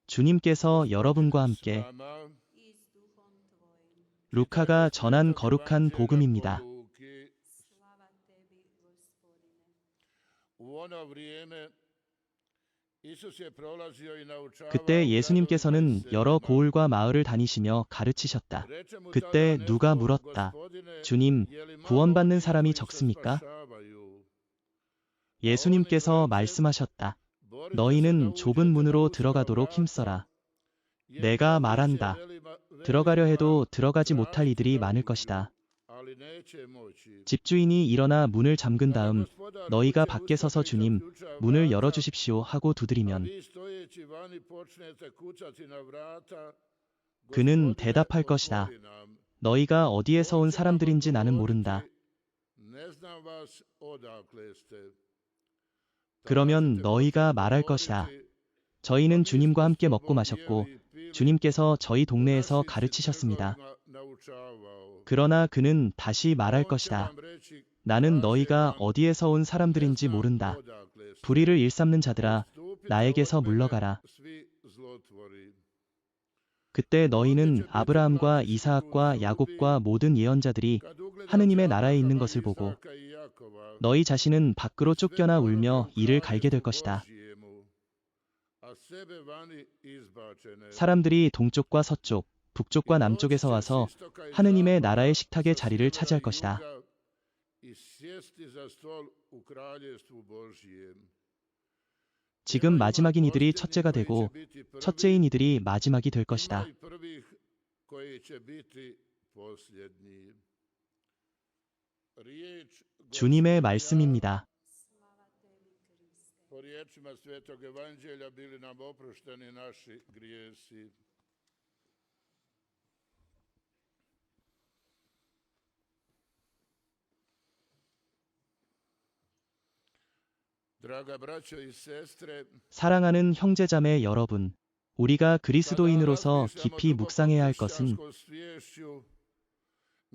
주님께서 여러분과 함께. 루카가 전한 거룩한 복음입니다. 그때 예수님께서는 여러 고을과 마을을 다니시며 가르치셨다. 그때 누가 물었다. 주님, 구원받는 사람이 적습니까? 예수님께서 말씀하셨다. 너희는 좁은 문으로 들어가도록 힘써라. 내가 말한다. 들어가려 해도 들어가지 못할 이들이 많을 것이다. 집주인이 일어나 문을 잠근 다음 너희가 밖에 서서 주님, 문을 열어주십시오 하고 두드리면 그는 대답할 것이다. 너희가 어디에서 온 사람들인지 나는 모른다. 그러면 너희가 말할 것이다. 저희는 주님과 함께 먹고 마셨고 주님께서 저희 동네에서 가르치셨습니다. 그러나 그는 다시 말할 것이다. 나는 너희가 어디에서 온 사람들인지 모른다. 불의를 일삼는 자들아, 나에게서 물러가라. 그때 너희는 아브라함과 이사학과 야곱과 모든 예언자들이 하느님의 나라에 있는 것을 보고 너희 자신은 밖으로 쫓겨나 울며 이를 갈게 될 것이다. 사람들이 동쪽과 서쪽, 북쪽과 남쪽에서 와서 하느님의 나라의 식탁의 자리를 차지할 것이다. 지금 마지막인 이들이 첫째가 되고 첫째인 이들이 마지막이 될 것이다. 주님의 말씀입니다. 사랑하는 형제자매 여러분, 우리가 그리스도인으로서 깊이 묵상해야 할 것은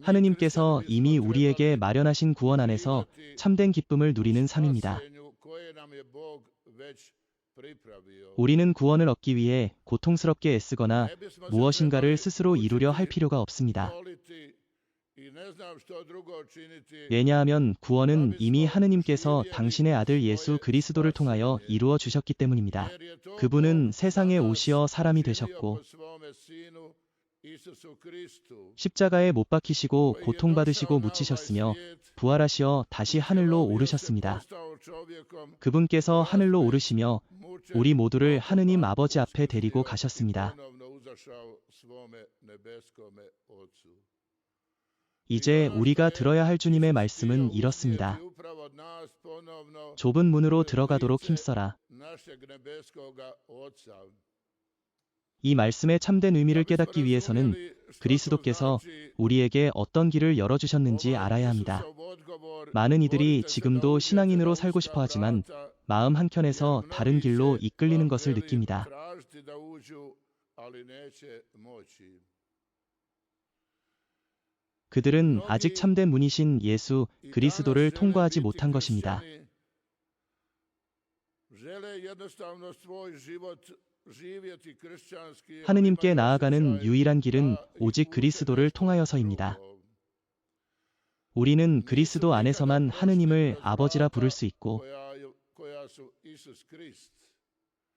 하느님께서 이미 우리에게 마련하신 구원 안에서 참된 기쁨을 누리는 삶입니다. 우리는 구원을 얻기 위해 고통스럽게 애쓰거나 무엇인가를 스스로 이루려 할 필요가 없습니다. 왜냐하면 구원은 이미 하느님께서 당신의 아들 예수 그리스도를 통하여 이루어 주셨기 때문입니다. 그분은 세상에 오시어 사람이 되셨고 십자가에 못 박히시고 고통받으시고 묻히셨으며 부활하시어 다시 하늘로 오르셨습니다. 그분께서 하늘로 오르시며 우리 모두를 하느님 아버지 앞에 데리고 가셨습니다. 이제 우리가 들어야 할 주님의 말씀은 이렇습니다. 좁은 문으로 들어가도록 힘써라. 이 말씀의 참된 의미를 깨닫기 위해서는 그리스도께서 우리에게 어떤 길을 열어주셨는지 알아야 합니다. 많은 이들이 지금도 신앙인으로 살고 싶어 하지만 마음 한켠에서 다른 길로 이끌리는 것을 느낍니다. 그들은 아직 참된 문이신 예수 그리스도를 통과하지 못한 것입니다. 하느님께 나아가는 유일한 길은 오직 그리스도를 통하여서입니다. 우리는 그리스도 안에서만 하느님을 아버지라 부를 수 있고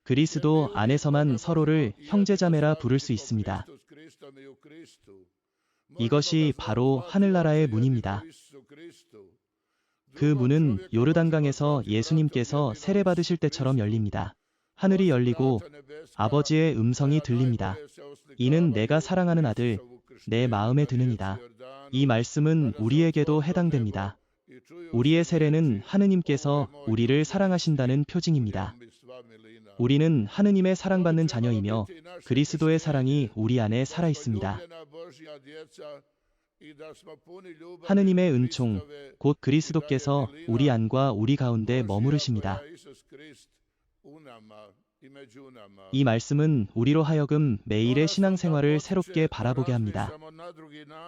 그리스도 안에서만 서로를 형제자매라 부를 수 있습니다. 이것이 바로 하늘나라의 문입니다. 그 문은 요르단강에서 예수님께서 세례받으실 때처럼 열립니다. 하늘이 열리고 아버지의 음성이 들립니다. 이는 내가 사랑하는 아들, 내 마음에 드는이다. 이 말씀은 우리에게도 해당됩니다. 우리의 세례는 하느님께서 우리를 사랑하신다는 표징입니다. 우리는 하느님의 사랑받는 자녀이며 그리스도의 사랑이 우리 안에 살아 있습니다. 하느님의 은총, 곧 그리스도께서 우리 안과 우리 가운데 머무르십니다. 이 말씀은 우리로 하여금 매일의 신앙생활을 새롭게 바라보게 합니다.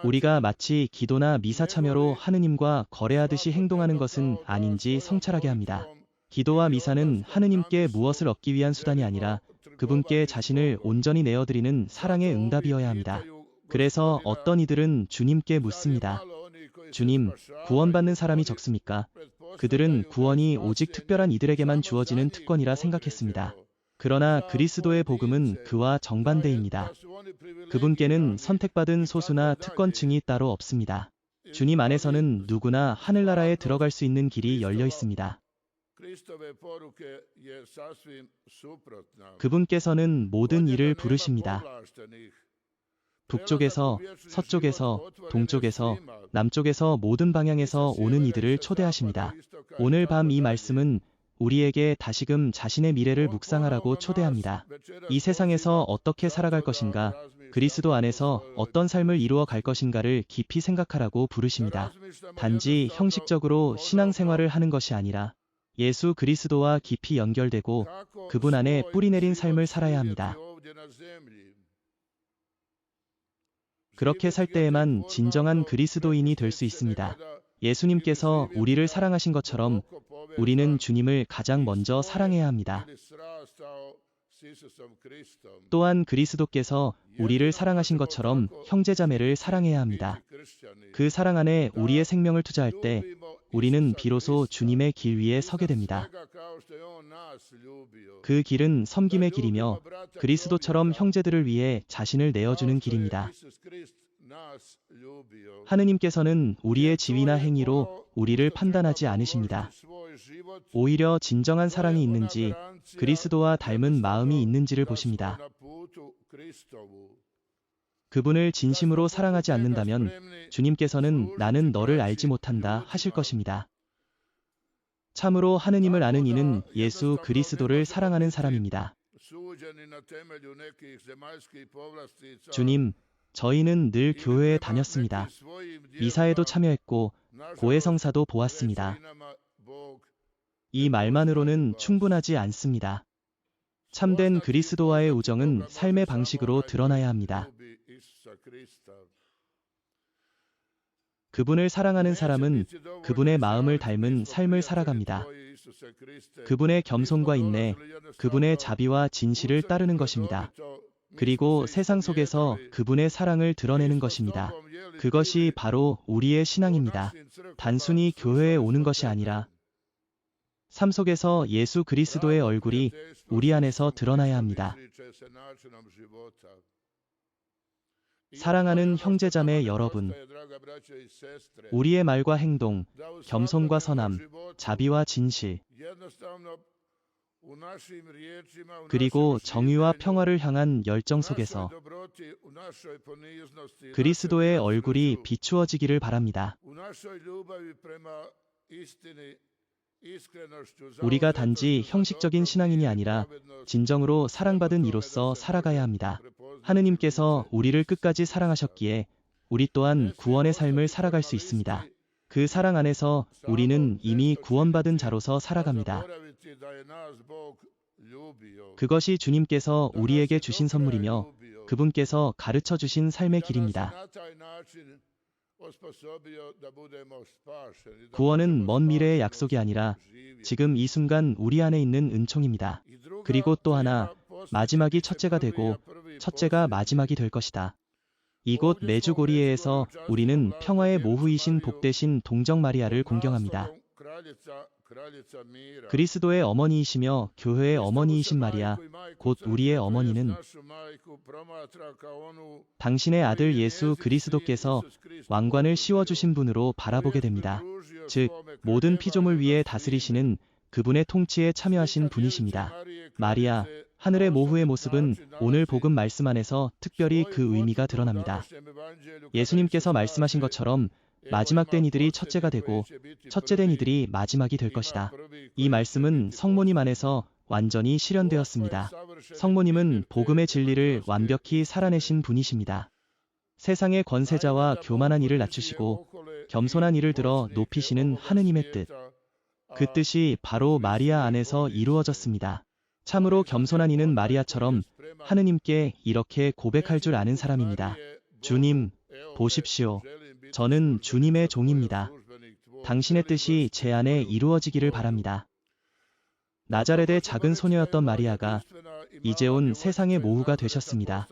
우리가 마치 기도나 미사 참여로 하느님과 거래하듯이 행동하는 것은 아닌지 성찰하게 합니다. 기도와 미사는 하느님께 무엇을 얻기 위한 수단이 아니라 그분께 자신을 온전히 내어드리는 사랑의 응답이어야 합니다. 그래서 어떤 이들은 주님께 묻습니다. 주님, 구원받는 사람이 적습니까? 그들은 구원이 오직 특별한 이들에게만 주어지는 특권이라 생각했습니다. 그러나 그리스도의 복음은 그와 정반대입니다. 그분께는 선택받은 소수나 특권층이 따로 없습니다. 주님 안에서는 누구나 하늘나라에 들어갈 수 있는 길이 열려 있습니다. 그분께서는 모든 이를 부르십니다. 북쪽에서, 서쪽에서, 동쪽에서, 남쪽에서 모든 방향에서 오는 이들을 초대하십니다. 오늘 밤 이 말씀은 우리에게 다시금 자신의 미래를 묵상하라고 초대합니다. 이 세상에서 어떻게 살아갈 것인가, 그리스도 안에서 어떤 삶을 이루어 갈 것인가를 깊이 생각하라고 부르십니다. 단지 형식적으로 신앙생활을 하는 것이 아니라 예수 그리스도와 깊이 연결되고 그분 안에 뿌리내린 삶을 살아야 합니다. 그렇게 살 때에만 진정한 그리스도인이 될 수 있습니다. 예수님께서 우리를 사랑하신 것처럼 우리는 주님을 가장 먼저 사랑해야 합니다. 또한 그리스도께서 우리를 사랑하신 것처럼 형제자매를 사랑해야 합니다. 그 사랑 안에 우리의 생명을 투자할 때 우리는 비로소 주님의 길 위에 서게 됩니다. 그 길은 섬김의 길이며 그리스도처럼 형제들을 위해 자신을 내어주는 길입니다. 하느님께서는 우리의 지위나 행위로 우리를 판단하지 않으십니다. 오히려 진정한 사랑이 있는지 그리스도와 닮은 마음이 있는지를 보십니다. 그분을 진심으로 사랑하지 않는다면 주님께서는 나는 너를 알지 못한다 하실 것입니다. 참으로 하느님을 아는 이는 예수 그리스도를 사랑하는 사람입니다. 주님, 저희는 늘 교회에 다녔습니다. 미사에도 참여했고 고해성사도 보았습니다. 이 말만으로는 충분하지 않습니다. 참된 그리스도와의 우정은 삶의 방식으로 드러나야 합니다. 그분을 사랑하는 사람은 그분의 마음을 닮은 삶을 살아갑니다. 그분의 겸손과 인내, 그분의 자비와 진실을 따르는 것입니다. 그리고 세상 속에서 그분의 사랑을 드러내는 것입니다. 그것이 바로 우리의 신앙입니다. 단순히 교회에 오는 것이 아니라 삶 속에서 예수 그리스도의 얼굴이 우리 안에서 드러나야 합니다. 사랑하는 형제자매 여러분, 우리의 말과 행동, 겸손과 선함, 자비와 진실, 그리고 정의와 평화를 향한 열정 속에서 그리스도의 얼굴이 비추어지기를 바랍니다. 우리가 단지 형식적인 신앙인이 아니라 진정으로 사랑받은 이로서 살아가야 합니다. 하느님께서 우리를 끝까지 사랑하셨기에 우리 또한 구원의 삶을 살아갈 수 있습니다. 그 사랑 안에서 우리는 이미 구원받은 자로서 살아갑니다. 그것이 주님께서 우리에게 주신 선물이며 그분께서 가르쳐 주신 삶의 길입니다. 구원은 먼 미래의 약속이 아니라 지금 이 순간 우리 안에 있는 은총입니다. 그리고 또 하나, 마지막이 첫째가 되고 첫째가 마지막이 될 것이다. 이곳 메주고리에에서 우리는 평화의 모후이신 복되신 동정 마리아를 공경합니다. 그리스도의 어머니이시며 교회의 어머니이신 마리아, 곧 우리의 어머니는 당신의 아들 예수 그리스도께서 왕관을 씌워주신 분으로 바라보게 됩니다. 즉, 모든 피조물 위에 다스리시는 그분의 통치에 참여하신 분이십니다. 마리아, 하늘의 모후의 모습은 오늘 복음 말씀 안에서 특별히 그 의미가 드러납니다. 예수님께서 말씀하신 것처럼 마지막 된 이들이 첫째가 되고 첫째 된 이들이 마지막이 될 것이다. 이 말씀은 성모님 안에서 완전히 실현되었습니다. 성모님은 복음의 진리를 완벽히 살아내신 분이십니다. 세상의 권세자와 교만한 이를 낮추시고 겸손한 이를 들어 높이시는 하느님의 뜻. 그 뜻이 바로 마리아 안에서 이루어졌습니다. 참으로 겸손한 이는 마리아처럼 하느님께 이렇게 고백할 줄 아는 사람입니다. 주님, 보십시오. 저는 주님의 종입니다. 당신의 뜻이 제 안에 이루어지기를 바랍니다. 나자렛의 작은 소녀였던 마리아가 이제 온 세상의 모후가 되셨습니다.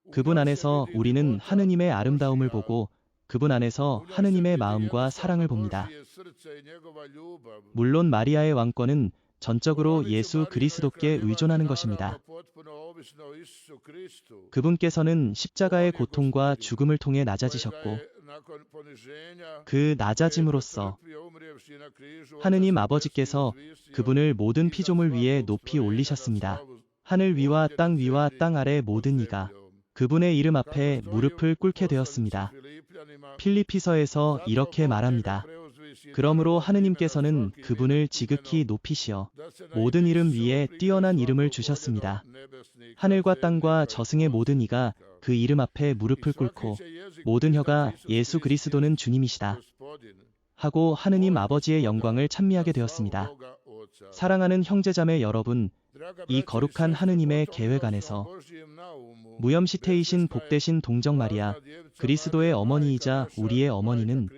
그분 안에서 우리는 하느님의 아름다움을 보고 그분 안에서 하느님의 마음과 사랑을 봅니다. 물론 마리아의 왕권은 전적으로 예수 그리스도께 의존하는 것입니다. 그분께서는 십자가의 고통과 죽음을 통해 낮아지셨고 그 낮아짐으로써 하느님 아버지께서 그분을 모든 피조물 위에 높이 올리셨습니다. 하늘 위와 땅 아래 모든 이가 그분의 이름 앞에 무릎을 꿇게 되었습니다. 필리피서에서 이렇게 말합니다. 그러므로 하느님께서는 그분을 지극히 높이시어 모든 이름 위에 뛰어난 이름을 주셨습니다. 하늘과 땅과 저승의 모든 이가 그 이름 앞에 무릎을 꿇고 모든 혀가 예수 그리스도는 주님이시다 하고 하느님 아버지의 영광을 찬미하게 되었습니다. 사랑하는 형제자매 여러분, 이 거룩한 하느님의 계획 안에서 무염시태이신 복되신 동정 마리아, 그리스도의 어머니이자 우리의 어머니는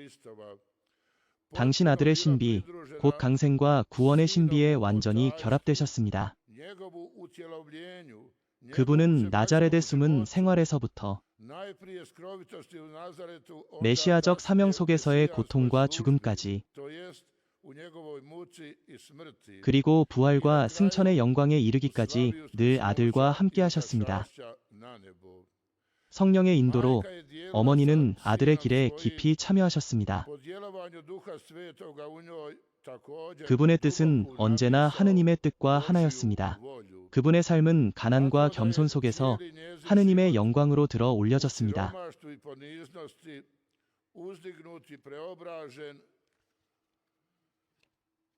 당신 아들의 신비, 곧 강생과 구원의 신비에 완전히 결합되셨습니다. 그분은 나자렛의 숨은 생활에서부터 메시아적 사명 속에서의 고통과 죽음까지 그리고 부활과 승천의 영광에 이르기까지 늘 아들과 함께 하셨습니다. 성령의 인도로 어머니는 아들의 길에 깊이 참여하셨습니다. 그분의 뜻은 언제나 하느님의 뜻과 하나였습니다. 그분의 삶은 가난과 겸손 속에서 하느님의 영광으로 들어 올려졌습니다.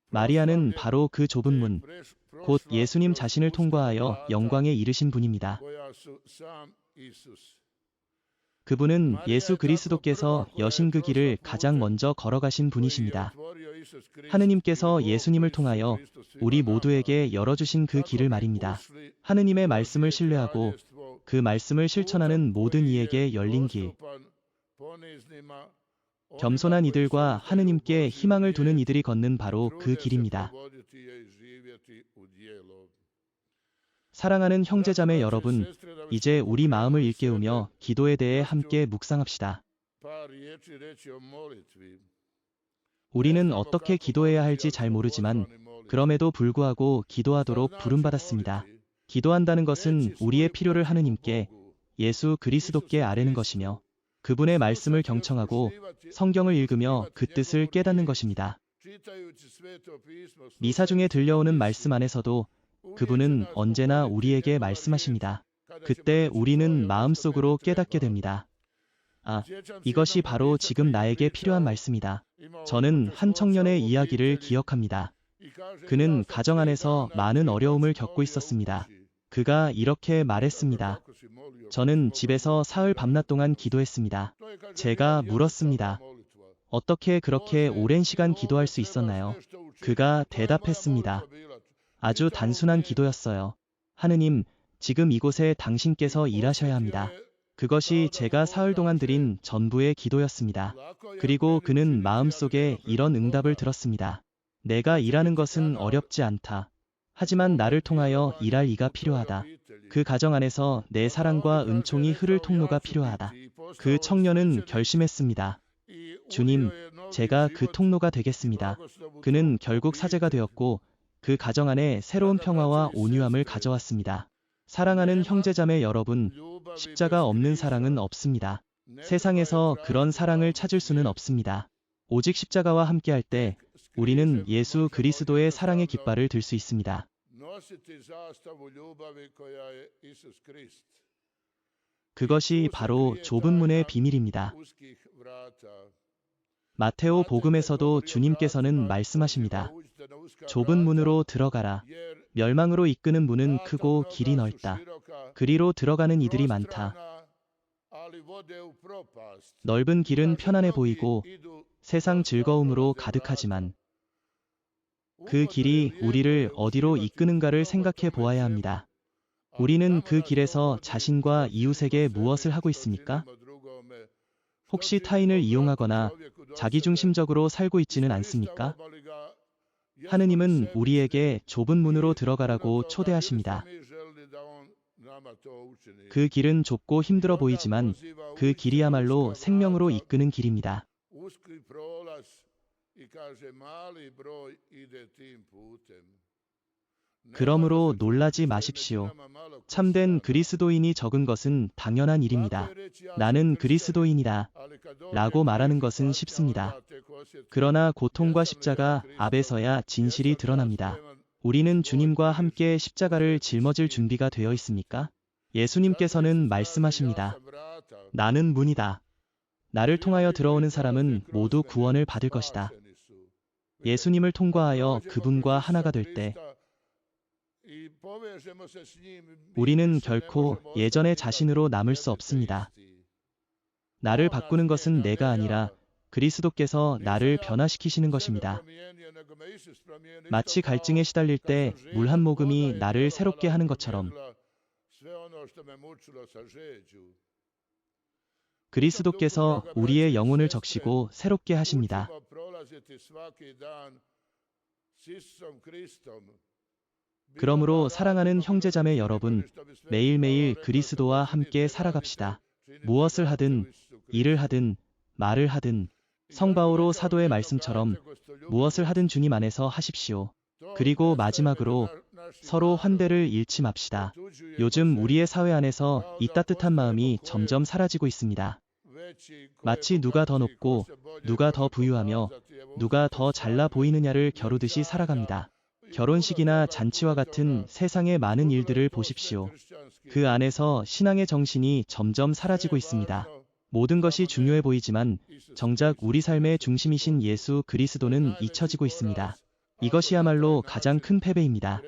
마리아는 바로 그 좁은 문, 곧 예수님 자신을 통과하여 영광에 이르신 분입니다. 그분은 예수 그리스도께서 여신 그 길을 가장 먼저 걸어가신 분이십니다. 하느님께서 예수님을 통하여 우리 모두에게 열어주신 그 길을 말입니다. 하느님의 말씀을 신뢰하고 그 말씀을 실천하는 모든 이에게 열린 길. 겸손한 이들과 하느님께 희망을 두는 이들이 걷는 바로 그 길입니다. 사랑하는 형제자매 여러분, 이제 우리 마음을 일깨우며 기도에 대해 함께 묵상합시다. 우리는 어떻게 기도해야 할지 잘 모르지만 그럼에도 불구하고 기도하도록 부름받았습니다. 기도한다는 것은 우리의 필요를 하느님께 예수 그리스도께 아뢰는 것이며 그분의 말씀을 경청하고 성경을 읽으며 그 뜻을 깨닫는 것입니다. 미사 중에 들려오는 말씀 안에서도 그분은 언제나 우리에게 말씀하십니다. 그때 우리는 마음속으로 깨닫게 됩니다. 아, 이것이 바로 지금 나에게 필요한 말씀이다. 저는 한 청년의 이야기를 기억합니다. 그는 가정 안에서 많은 어려움을 겪고 있었습니다. 그가 이렇게 말했습니다. 저는 집에서 사흘 밤낮 동안 기도했습니다. 제가 물었습니다. 어떻게 그렇게 오랜 시간 기도할 수 있었나요? 그가 대답했습니다. 아주 단순한 기도였어요. 하느님, 지금 이곳에 당신께서 일하셔야 합니다. 그것이 제가 사흘 동안 드린 전부의 기도였습니다. 그리고 그는 마음속에 이런 응답을 들었습니다. 내가 일하는 것은 어렵지 않다. 하지만 나를 통하여 일할 이가 필요하다. 그 가정 안에서 내 사랑과 은총이 흐를 통로가 필요하다. 그 청년은 결심했습니다. 주님, 제가 그 통로가 되겠습니다. 그는 결국 사제가 되었고 그 가정 안에 새로운 평화와 온유함을 가져왔습니다. 사랑하는 형제자매 여러분, 십자가 없는 사랑은 없습니다. 세상에서 그런 사랑을 찾을 수는 없습니다. 오직 십자가와 함께할 때 우리는 예수 그리스도의 사랑의 깃발을 들 수 있습니다. 그것이 바로 좁은 문의 비밀입니다. 마테오 복음에서도 주님께서는 말씀하십니다. 좁은 문으로 들어가라. 멸망으로 이끄는 문은 크고 길이 넓다. 그리로 들어가는 이들이 많다. 넓은 길은 편안해 보이고 세상 즐거움으로 가득하지만 그 길이 우리를 어디로 이끄는가를 생각해 보아야 합니다. 우리는 그 길에서 자신과 이웃에게 무엇을 하고 있습니까? 혹시 타인을 이용하거나 자기중심적으로 살고 있지는 않습니까? 하느님은 우리에게 좁은 문으로 들어가라고 초대하십니다. 그 길은 좁고 힘들어 보이지만 그 길이야말로 생명으로 이끄는 길입니다. 그러므로 놀라지 마십시오. 참된 그리스도인이 적은 것은 당연한 일입니다. 나는 그리스도인이다 라고 말하는 것은 쉽습니다. 그러나 고통과 십자가 앞에서야 진실이 드러납니다. 우리는 주님과 함께 십자가를 짊어질 준비가 되어 있습니까? 예수님께서는 말씀하십니다. 나는 문이다. 나를 통하여 들어오는 사람은 모두 구원을 받을 것이다. 예수님을 통과하여 그분과 하나가 될 때 우리는 결코 예전의 자신으로 남을 수 없습니다. 나를 바꾸는 것은 내가 아니라 그리스도께서 나를 변화시키시는 것입니다. 마치 갈증에 시달릴 때 물 한 모금이 나를 새롭게 하는 것처럼 그리스도께서 우리의 영혼을 적시고 새롭게 하십니다. 그러므로 사랑하는 형제자매 여러분, 매일매일 그리스도와 함께 살아갑시다. 무엇을 하든, 일을 하든, 말을 하든, 성바오로 사도의 말씀처럼 무엇을 하든 주님 안에서 하십시오. 그리고 마지막으로 서로 환대를 잃지 맙시다. 요즘 우리의 사회 안에서 이 따뜻한 마음이 점점 사라지고 있습니다. 마치 누가 더 높고, 누가 더 부유하며, 누가 더 잘나 보이느냐를 겨루듯이 살아갑니다. 결혼식이나 잔치와 같은 세상의 많은 일들을 보십시오. 그 안에서 신앙의 정신이 점점 사라지고 있습니다. 모든 것이 중요해 보이지만 정작 우리 삶의 중심이신 예수 그리스도는 잊혀지고 있습니다. 이것이야말로 가장 큰 패배입니다.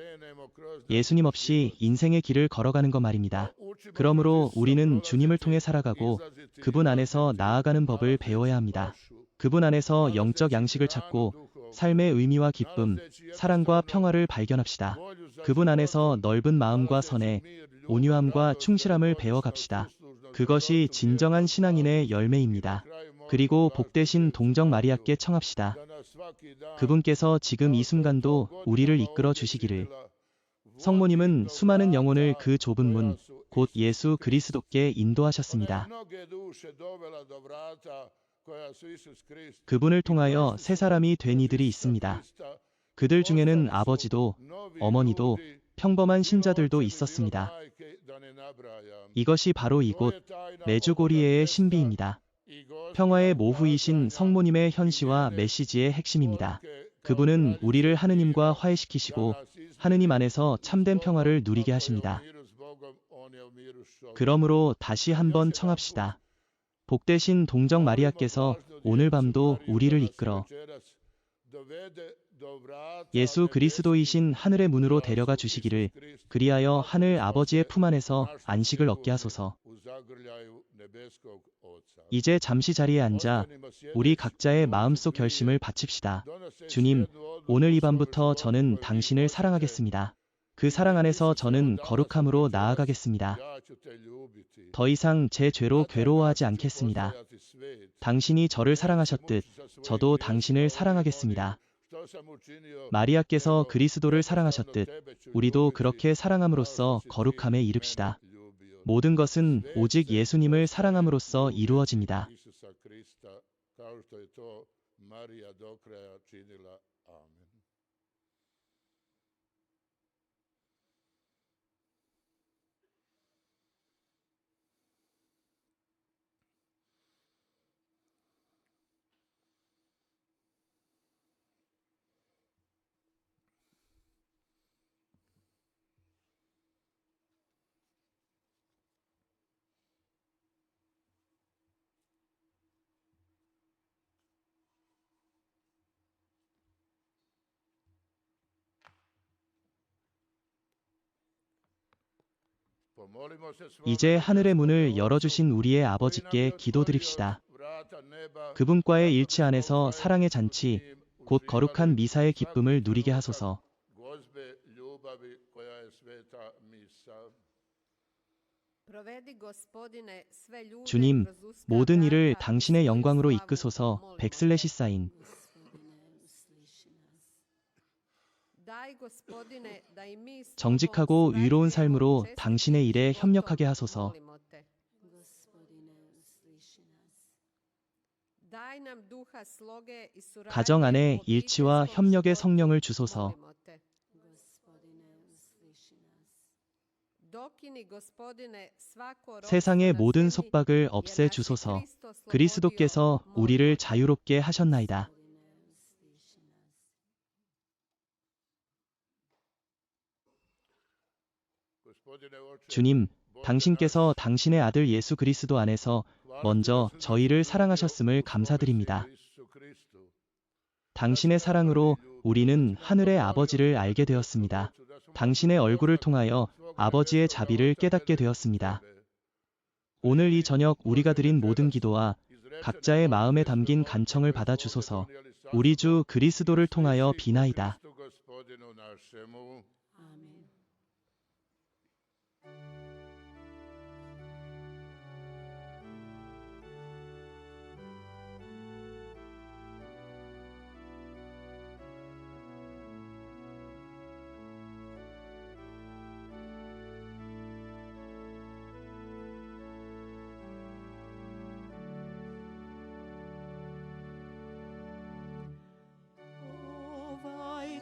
예수님 없이 인생의 길을 걸어가는 것 말입니다. 그러므로 우리는 주님을 통해 살아가고 그분 안에서 나아가는 법을 배워야 합니다. 그분 안에서 영적 양식을 찾고 삶의 의미와 기쁨, 사랑과 평화를 발견합시다. 그분 안에서 넓은 마음과 선해, 온유함과 충실함을 배워갑시다. 그것이 진정한 신앙인의 열매입니다. 그리고 복되신 동정 마리아께 청합시다. 그분께서 지금 이 순간도 우리를 이끌어 주시기를. 성모님은 수많은 영혼을 그 좁은 문, 곧 예수 그리스도께 인도하셨습니다. 그분을 통하여 새 사람이 된 이들이 있습니다. 그들 중에는 아버지도, 어머니도, 평범한 신자들도 있었습니다. 이것이 바로 이곳 메주고리에의 신비입니다. 평화의 모후이신 성모님의 현시와 메시지의 핵심입니다. 그분은 우리를 하느님과 화해시키시고 하느님 안에서 참된 평화를 누리게 하십니다. 그러므로 다시 한번 청합시다. 복되신 동정 마리아께서 오늘 밤도 우리를 이끌어 예수 그리스도이신 하늘의 문으로 데려가 주시기를, 그리하여 하늘 아버지의 품 안에서 안식을 얻게 하소서. 이제 잠시 자리에 앉아 우리 각자의 마음속 결심을 바칩시다. 주님, 오늘 이 밤부터 저는 당신을 사랑하겠습니다. 그 사랑 안에서 저는 거룩함으로 나아가겠습니다. 더 이상 제 죄로 괴로워하지 않겠습니다. 당신이 저를 사랑하셨듯 저도 당신을 사랑하겠습니다. 마리아께서 그리스도를 사랑하셨듯 우리도 그렇게 사랑함으로써 거룩함에 이릅시다. 모든 것은 오직 예수님을 사랑함으로써 이루어집니다. 이제 하늘의 문을 열어주신 우리의 아버지께 기도드립시다. 그분과의 일치 안에서 사랑의 잔치, 곧 거룩한 미사의 기쁨을 누리게 하소서. 주님, 모든 일을 당신의 영광으로 이끄소서. 백슬래시 사인. 정직하고 위로운 삶으로 당신의 일에 협력하게 하소서. 가정 안에 일치와 협력의 성령을 주소서. 세상의 모든 속박을 없애 주소서. 그리스도께서 우리를 자유롭게 하셨나이다. 주님, 당신께서 당신의 아들 예수 그리스도 안에서 먼저 저희를 사랑하셨음을 감사드립니다. 당신의 사랑으로 우리는 하늘의 아버지를 알게 되었습니다. 당신의 얼굴을 통하여 아버지의 자비를 깨닫게 되었습니다. 오늘 이 저녁 우리가 드린 모든 기도와 각자의 마음에 담긴 간청을 받아 주소서. 우리 주 그리스도를 통하여 비나이다.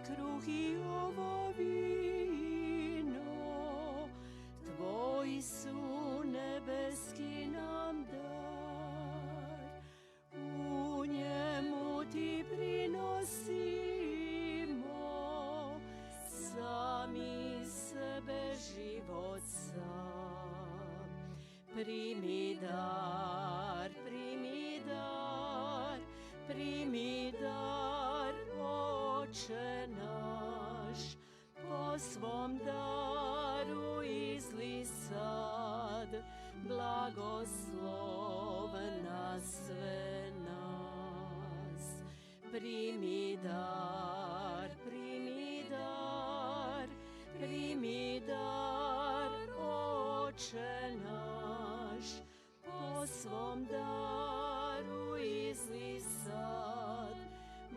Kruhy ovo vino, Tvoj su nebeski nam dar, u njemu ti prinosimo, sami sebe život sam. Primi dar, primi dar, primi dar, Oče naš, po svom daru izli sad, blagoslov na sve nas. Primi dar, primi dar, primi dar, Oče